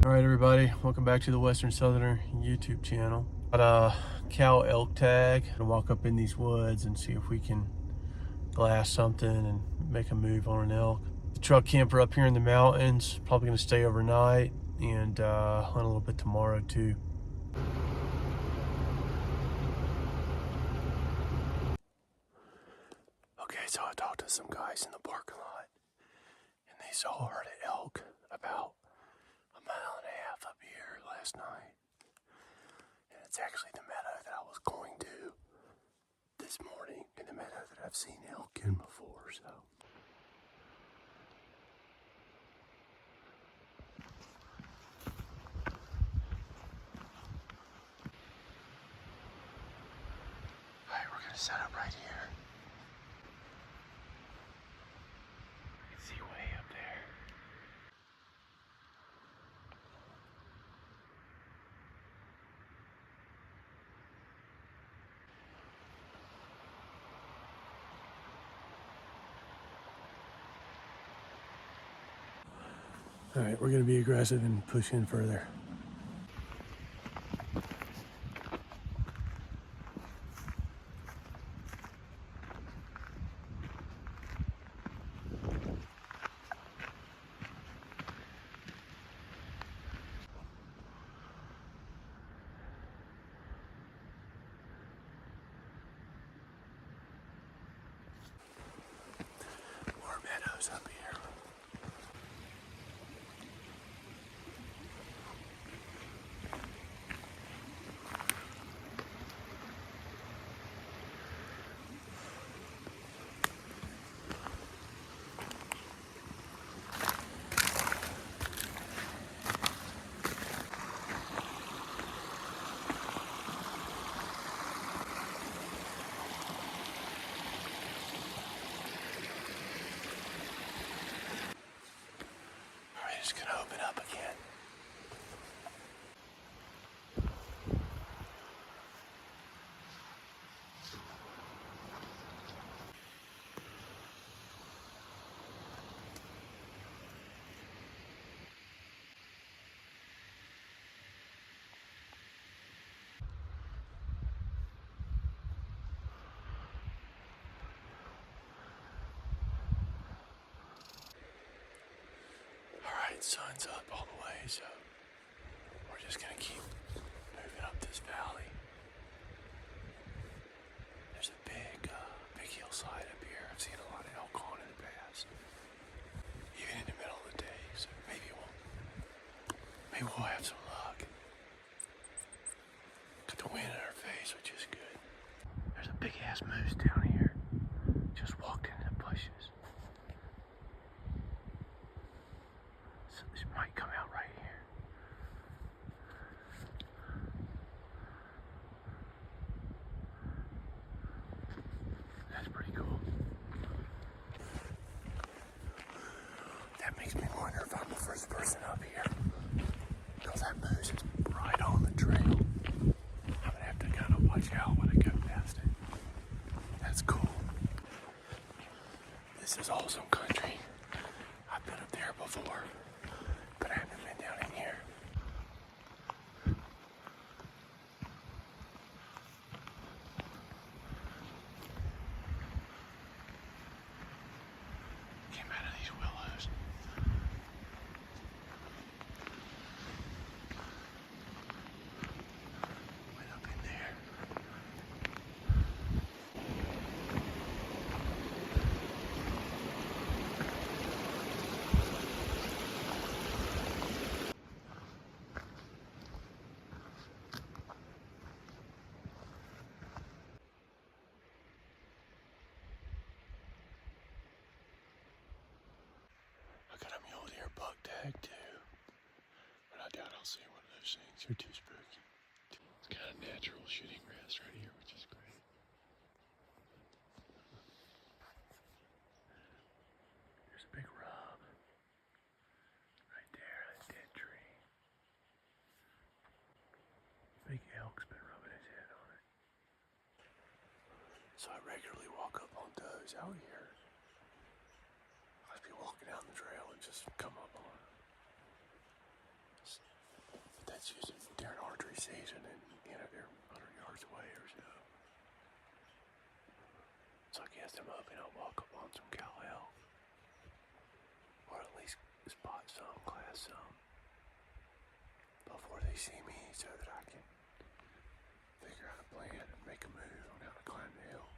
All right, everybody, welcome back to the Western Southerner YouTube channel. Got a cow elk tag. Gonna walk up in these woods and see if we can glass something and make a move on an elk. The truck camper up here in the mountains, probably gonna stay overnight and hunt a little bit tomorrow too. Okay, so I talked to some guys in the parking lot and they saw a herd of elk about a mile and a half up here last night. And it's actually the meadow that I was going to this morning, and the meadow that I've seen elk in before, so. Alright, we're gonna set up right here. You can see way up there. All right, we're gonna be aggressive and push in further. More meadows up here. All right, it's gonna open up again. Alright, sun's up all the way, so we're just gonna keep moving up this valley. There's a big hillside up here. I've seen a lot of elk on in the past, even in the middle of the day, so maybe we'll have some luck. Got the wind in our face, which is good. There's a big ass moose down here. Just walked into the bushes. So this might come out right here. That's pretty cool. That makes me wonder if I'm the first person up here. Because that moose is right on the trail. I'm gonna have to kind of watch out when I go past it. That's cool. This is awesome country. I've been up there before, but I haven't been down in here. Came out of these willows. Went up in there. I got a mule deer buck tag too, but I doubt I'll see one of those things. They're too spooky. It's kind of natural shooting grass right here, which is great. There's a big rub right there, that dead tree. Big elk's been rubbing his head on it. So I regularly walk up on does out here. I'd be walking down the trail and just come up on them. season, and they're 100 yards away or so. So I guess I'm hoping I'll walk up on some cow elk, or at least spot some, glass some, before they see me, so that I can figure out a plan and make a move on how to climb the hill.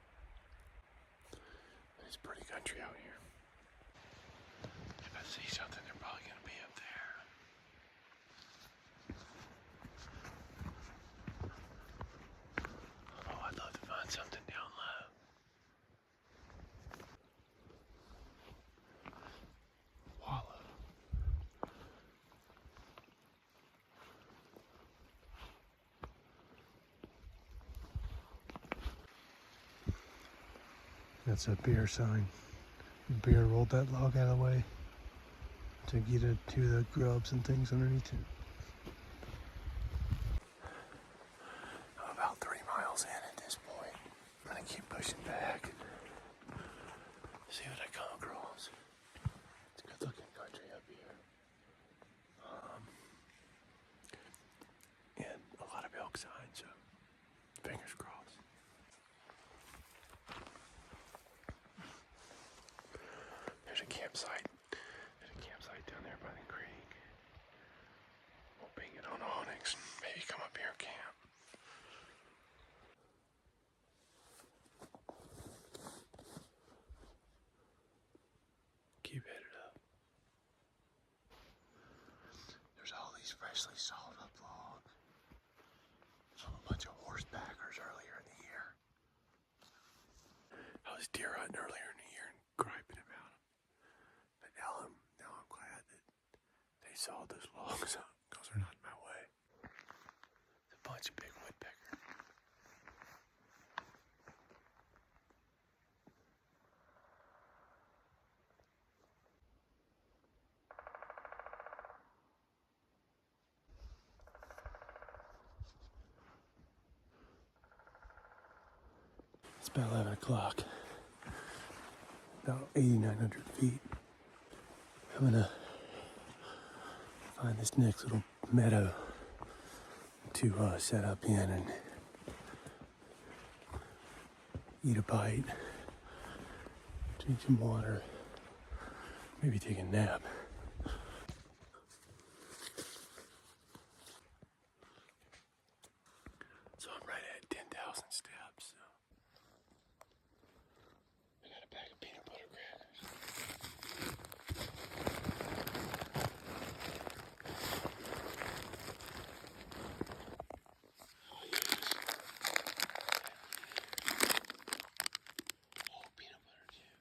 But it's pretty country out here. If I see something, they're probably going to be up there. Oh, I'd love to find something down low. Wallow. That's a bear sign. The bear rolled that log out of the way to get it to the grubs and things underneath it. I'm about 3 miles in at this point. I'm gonna keep pushing back. See what I come across. It's good looking country up here. And a lot of elk signs, so fingers crossed. There's a campsite. There's a campsite down there by the creek. We'll ping it on Onyx. Maybe come up here and camp. Keep headed up. There's all these freshly sawed up logs from a bunch of horsebackers earlier in the year. I was deer hunting earlier in the year and griping about them. But now I'm glad that they sawed those logs up, because they're not in my way. It's a bunch of big woodpecker. It's about 11 o'clock. About 8,900 feet. I'm gonna find this next little meadow to set up in and eat a bite, drink some water, maybe take a nap. So I'm right at 10,000 steps. So I got a bag of peanut butter crackers. Oh yes. Oh, peanut butter too.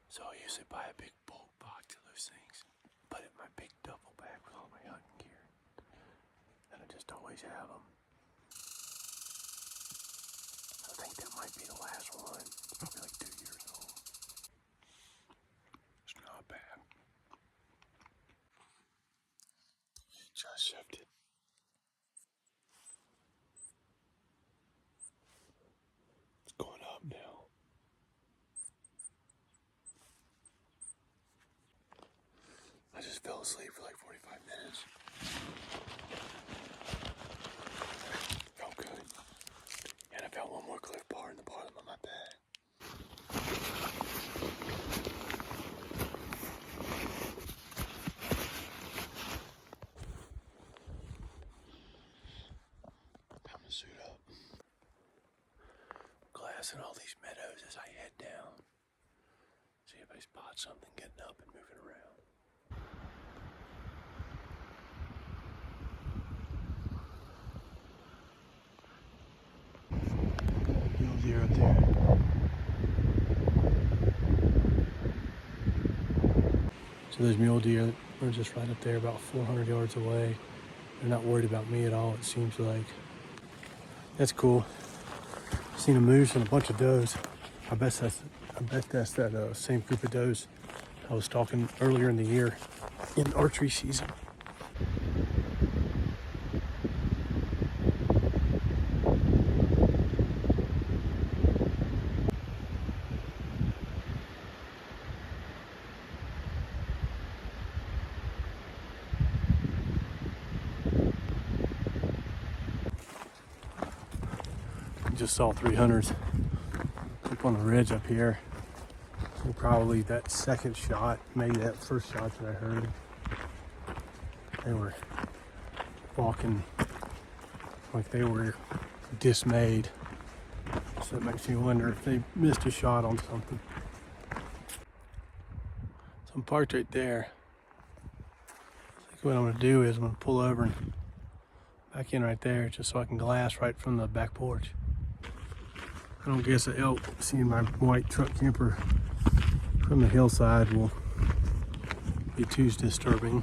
So I usually buy a big bulk box of those things, put it in my big duffel bag with all my hunting gear, and I just always have them. I think that might be the last one. It's probably like 2 years old. It's not bad. Just shifted. It's going up now. I just fell asleep for like 45 minutes. Felt good. And I found one more Cliff Bar in the bottom of my bag. Time to suit up. Glassing all these meadows as I head down. See if I spot something getting up and moving around. Mule deer up there. So those mule deer are just right up there, about 400 yards away. They're not worried about me at all, it seems like. That's cool. Seen a moose and a bunch of does. I bet that's that same group of does I was stalking earlier in the year in archery season. just saw 300s up on the ridge up here. And probably that second shot, maybe that first shot that I heard, they were walking like they were dismayed. So it makes me wonder if they missed a shot on something. So I'm parked right there. I think what I'm gonna do is I'm gonna pull over and back in right there just so I can glass right from the back porch. I don't guess an elk seeing my white truck camper from the hillside will be too disturbing.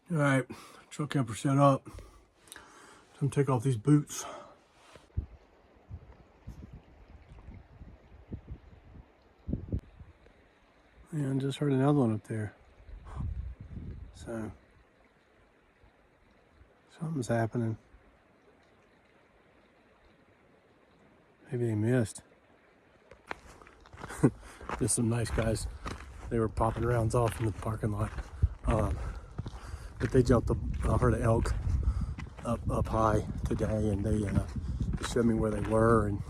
All right, truck camper set up. I'm gonna take off these boots. And just heard another one up there. So something's happening. Maybe they missed. Just some nice guys. They were popping rounds off in the parking lot. But they jumped up, I heard an elk up high today, and they showed me where they were, and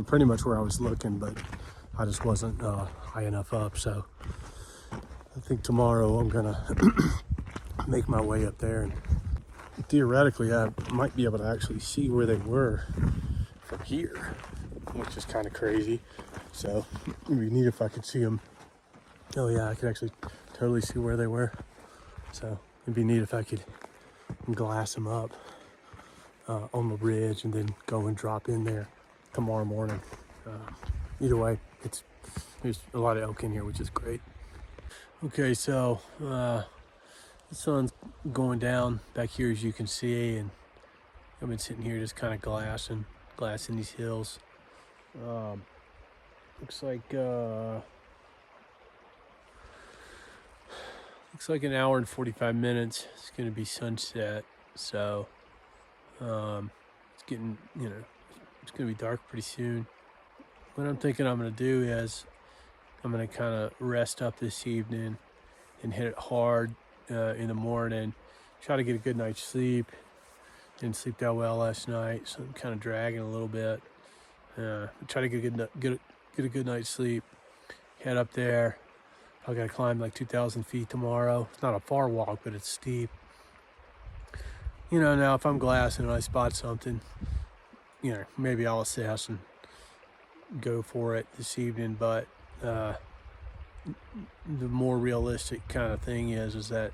pretty much where I was looking, but I just wasn't high enough up. So I think tomorrow I'm gonna make my way up there, and theoretically I might be able to actually see where they were from here, which is kind of crazy. So it'd be neat if I could see them. Oh yeah, I could actually totally see where they were. So it'd be neat if I could glass them up on the ridge and then go and drop in there tomorrow morning. Either way, there's a lot of elk in here, which is great. Okay, so the sun's going down back here, as you can see, and I've been sitting here just kind of glassing these hills. Looks like an hour and 45 minutes. It's going to be sunset, so it's getting, it's going to be dark pretty soon. What I'm thinking I'm going to do is I'm going to kind of rest up this evening and hit it hard in the morning. Try to get a good night's sleep. Didn't sleep that well last night, so I'm kind of dragging a little bit. Try to get a good night's sleep. Head up there. I got to climb like 2,000 feet tomorrow. It's not a far walk, but it's steep. Now if I'm glassing and I spot something, maybe I'll assess and go for it this evening. But the more realistic kind of thing is that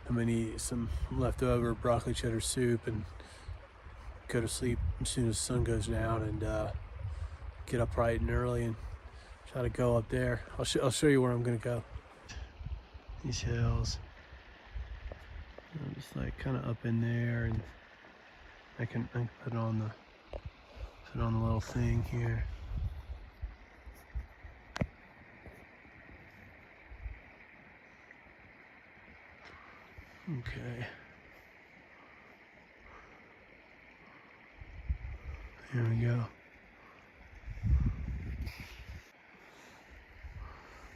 I'm gonna eat some leftover broccoli cheddar soup and go to sleep as soon as the sun goes down, and get up bright and early and try to go up there. I'll show you where I'm gonna go. These hills. I'm just like kind of up in there, and I can put on the little thing here. Okay. Here we go.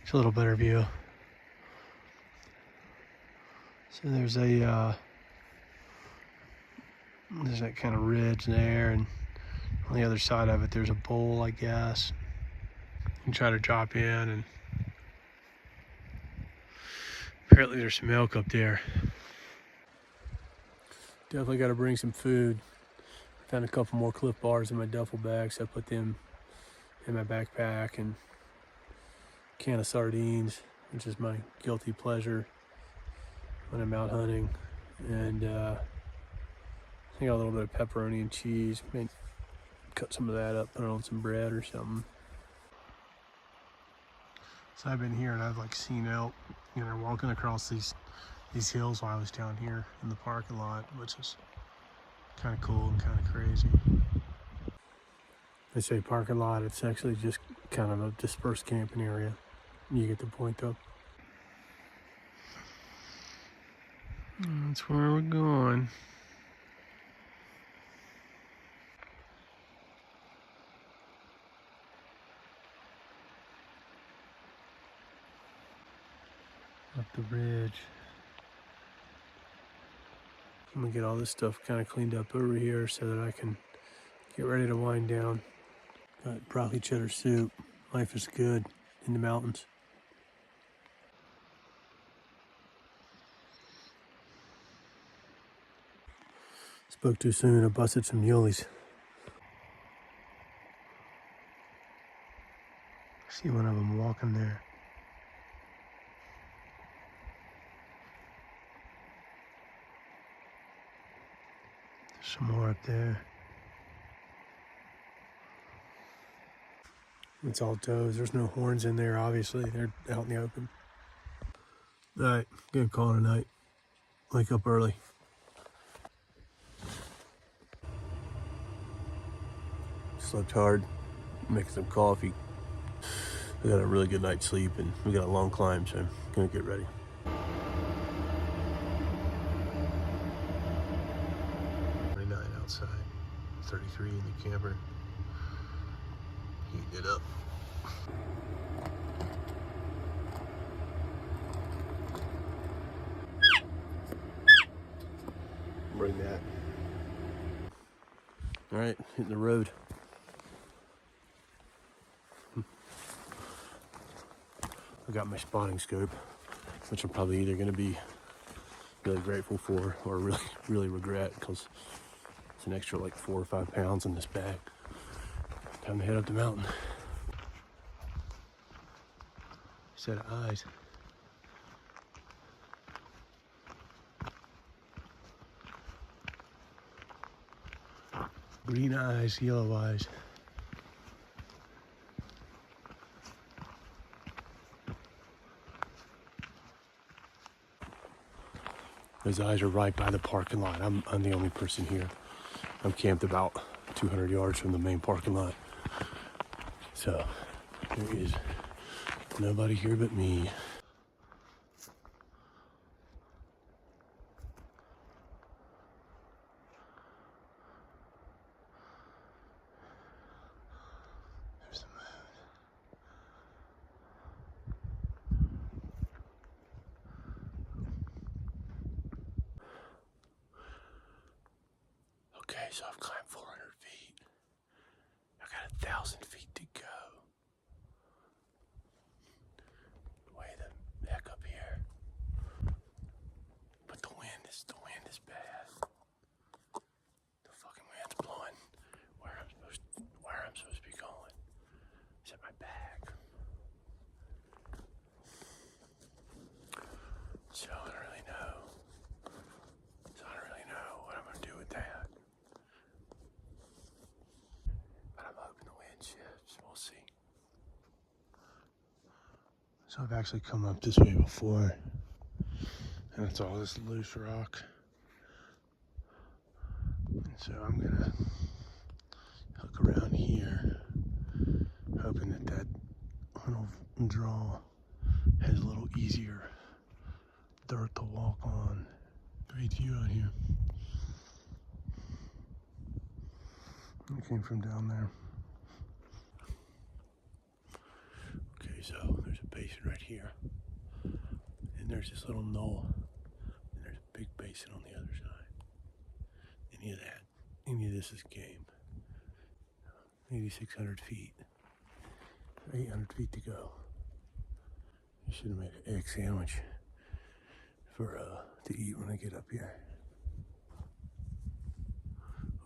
It's a little better view. So there's that kind of ridge there, and on the other side of it there's a bowl, I guess. You can try to drop in, and apparently there's some elk up there. Definitely got to bring some food. Found a couple more Cliff Bars in my duffel bag, so I put them in my backpack, and a can of sardines, which is my guilty pleasure when I'm out hunting, and I think a little bit of pepperoni and cheese. Maybe cut some of that up, put it on some bread or something. So I've been here and I've seen elk, walking across these hills while I was down here in the parking lot, which is kind of cool and kind of crazy. I say parking lot, it's actually just kind of a dispersed camping area. You get the point though. That's where we're going. Up the ridge. I'm gonna get all this stuff kind of cleaned up over here so that I can get ready to wind down. Got broccoli cheddar soup. Life is good in the mountains. Spoke too soon. I busted some muleys. See one of them walking there. There's some more up there. It's all does. There's no horns in there, obviously. They're out in the open. All right, gonna call it a night. Wake up early. Slept hard, making some coffee. I got a really good night's sleep and we got a long climb, so I'm gonna get ready. 29 outside, 33 in the camper. Heating it up. Bring that. All right, hitting the road. I got my spotting scope, which I'm probably either going to be really grateful for or really, really regret, because it's an extra like 4 or 5 pounds in this bag. Time to head up the mountain. Set of eyes. Green eyes, yellow eyes. Those eyes are right by the parking lot. I'm the only person here. I'm camped about 200 yards from the main parking lot. So there is nobody here but me. There's the moon. Okay, so I've climbed 400 feet. I've got 1,000 feet to go. Way the heck up here. But the wind is bad. The fucking wind's blowing where I'm supposed to be going. It's at my back. So I don't really know. What I'm gonna do with that. But I'm hoping the wind shifts. We'll see. So I've actually come up this way before, and it's all this loose rock. And so I'm gonna hook around here, hoping that little draw has a little easier dirt to walk on. Great view out here. I came from down there. Okay, so there's a basin right here. And there's this little knoll. And there's a big basin on the other side. Any of this is game. 8,600 feet. 800 feet to go. I should have made an egg sandwich for to eat when I get up here.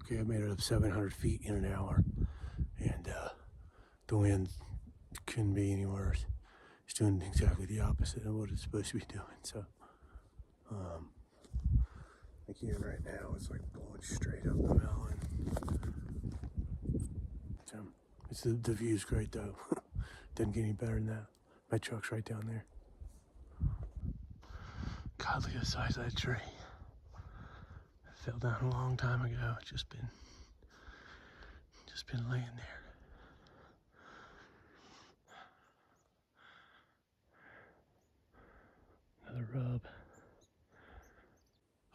Okay, I made it up 700 feet in an hour, and the wind couldn't be any worse. It's doing exactly the opposite of what it's supposed to be doing. So, like here right now, it's like blowing straight up the mountain. So, the view's great though. Doesn't get any better than that. My truck's right down there. God, look at the size of that tree. It fell down a long time ago. It's just been laying there. Another rub.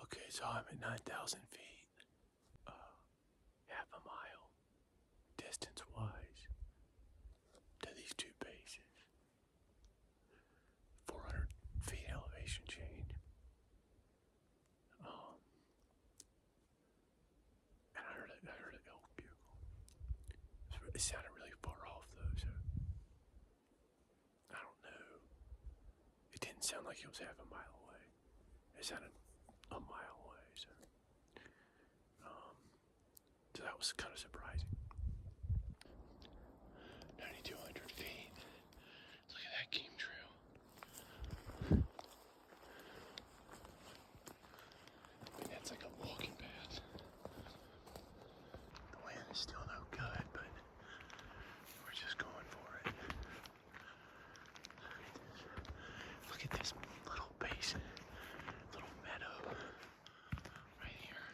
Okay, so I'm at 9,000 feet. Half a mile, distance-wise, to these two bases. 400 feet elevation change. It sounded really far off though, so I don't know. It didn't sound like it was half a mile away. It sounded a mile away, so that was kind of surprising. 9,200 feet. Look at that game trail. I mean, that's like a walking path. The wind is still no good, but we're just going for it. Look at this little basin, little meadow right here.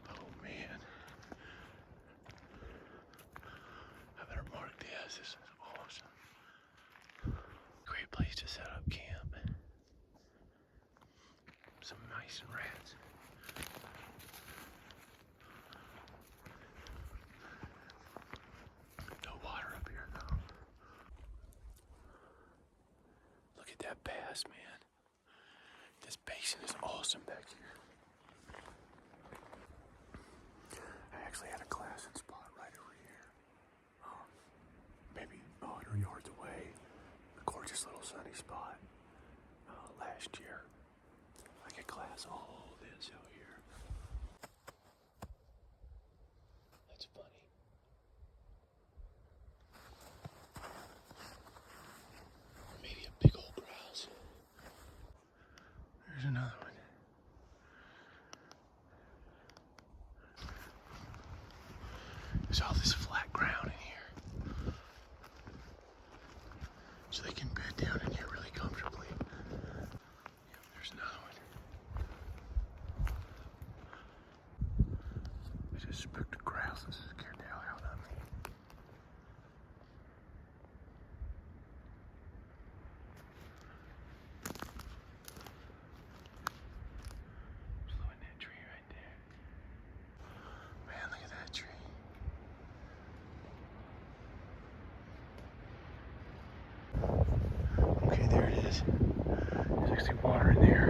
Oh man. I better mark this. This is awesome. Great place to set up camp. Some mice and rats. No water up here though. Look at that bass, man. This basin is awesome back here. I actually had a glassing spot right over here. Maybe 100 yards away. A gorgeous little sunny spot last year. I could glass all this out here. That's funny. Or maybe a big old grouse. There's another one. There's all this flat ground in here. So they can bed down in here really comfortably. Yep, there's another one. I just spooked a grouse that scared the hell out of me. Look at that tree right there. Man, look at that tree. Okay, there it is. There's actually water in there.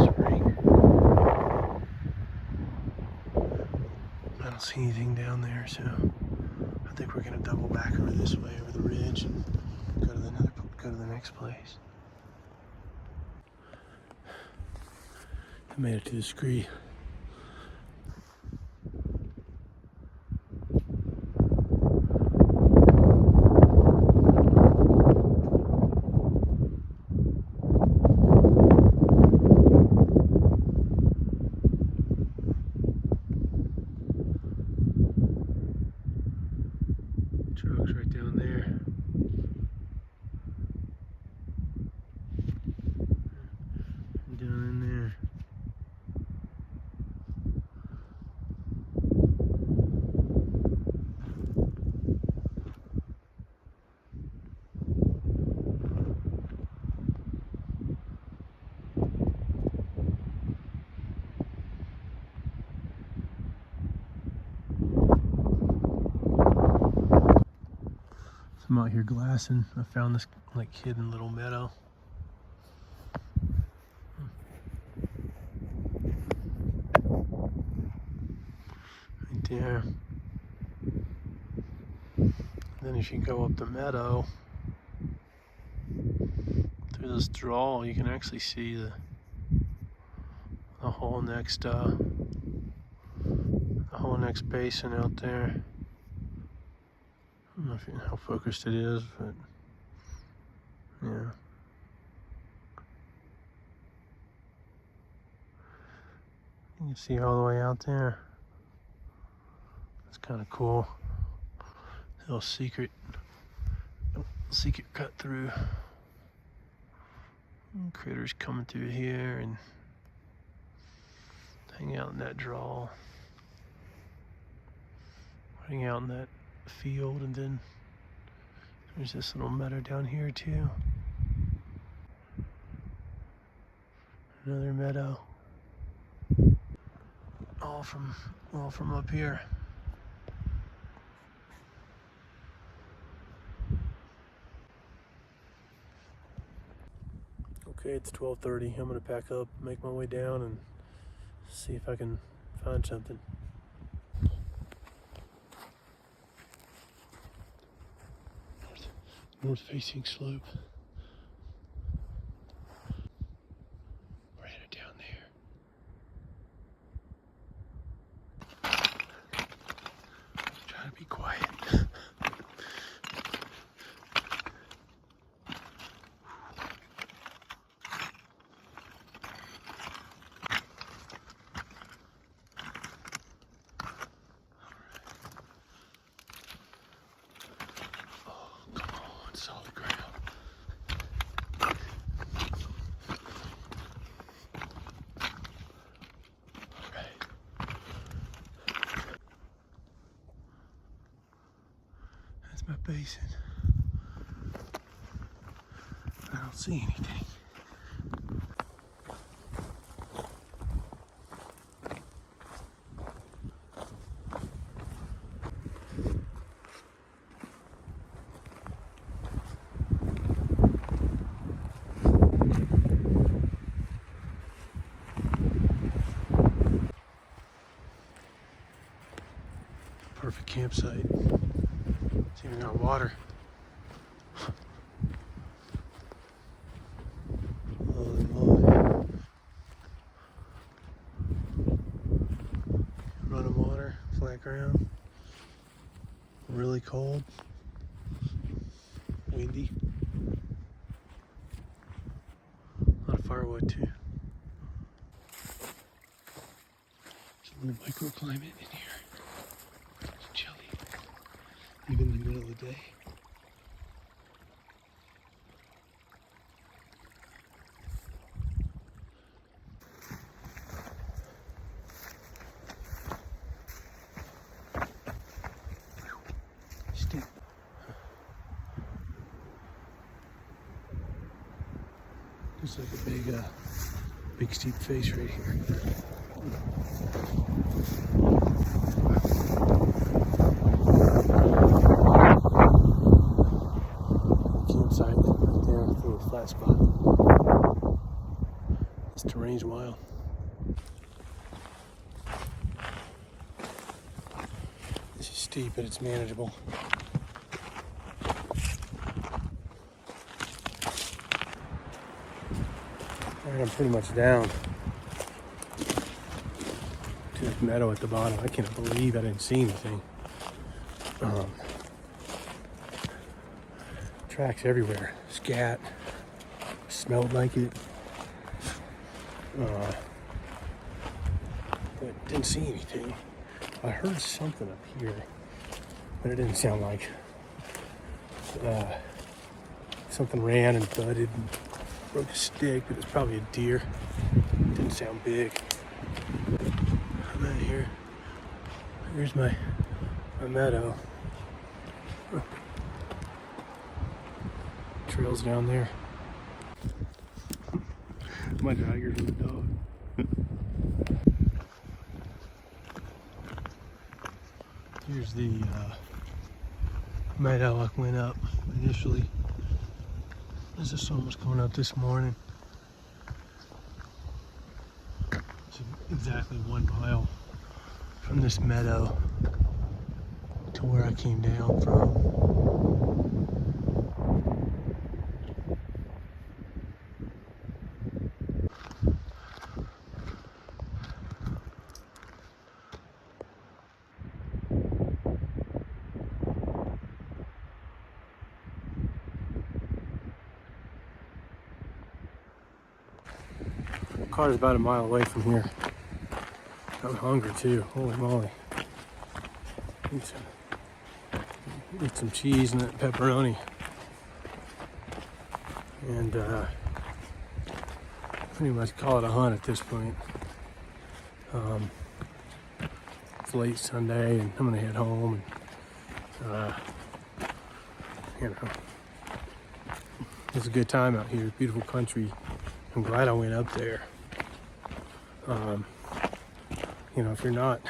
Spring. I don't see anything down there, so I think we're gonna double back over this way, over the ridge, and go to the next place. I made it to the scree. Truck's right down there. And down in there. I'm out here glassing. I found this like hidden little meadow. Right there. And then if you go up the meadow through this draw, you can actually see the whole next basin out there. I don't know if you know how focused it is, but yeah. You can see all the way out there. That's kind of cool. Little secret cut through. Critters coming through here and hang out in that draw. Hang out in that field, and then there's this little meadow down here too. Another meadow. All from up here. Okay, it's 12:30. I'm gonna pack up, make my way down, and see if I can find something. North facing slope. We're headed down there. Trying to be quiet. Solid ground. All right. That's my basin. I don't see anything. Perfect campsite. It's even got water. Holy moly. Running water, flat ground. Really cold. Windy. A lot of firewood too. There's a little microclimate in here. It's chilly, even in the middle of the day. Steep. Looks like a big steep face right here. Campsite right there, little flat spot. This terrain's wild. This is steep, but it's manageable. Alright, I'm pretty much down to this meadow at the bottom. I can't believe I didn't see anything. Tracks everywhere. Scat. Smelled like it. But didn't see anything. I heard something up here, but it didn't sound like something ran and thudded and broke a stick, but it's probably a deer. It didn't sound big. I'm out here. Here's my meadow. Trails down there. My tigers and the dog. Here's the meadow I went up initially. As the sun was coming up this morning. It's exactly 1 mile from this meadow to where I came down from. Car's about a mile away from here. I'm hungry too. Holy moly. Eat some cheese and that pepperoni. And pretty much call it a hunt at this point. It's late Sunday and I'm gonna head home and you know, it's a good time out here. Beautiful country. I'm glad I went up there. You know, if you're not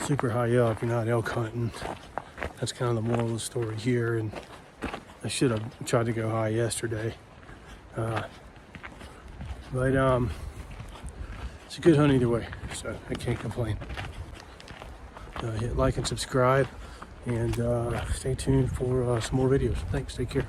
super high up, you're not elk hunting. That's kind of the moral of the story here. And I should have tried to go high yesterday. But it's a good hunt either way, so I can't complain. Hit like and subscribe, and stay tuned for some more videos. Thanks, take care.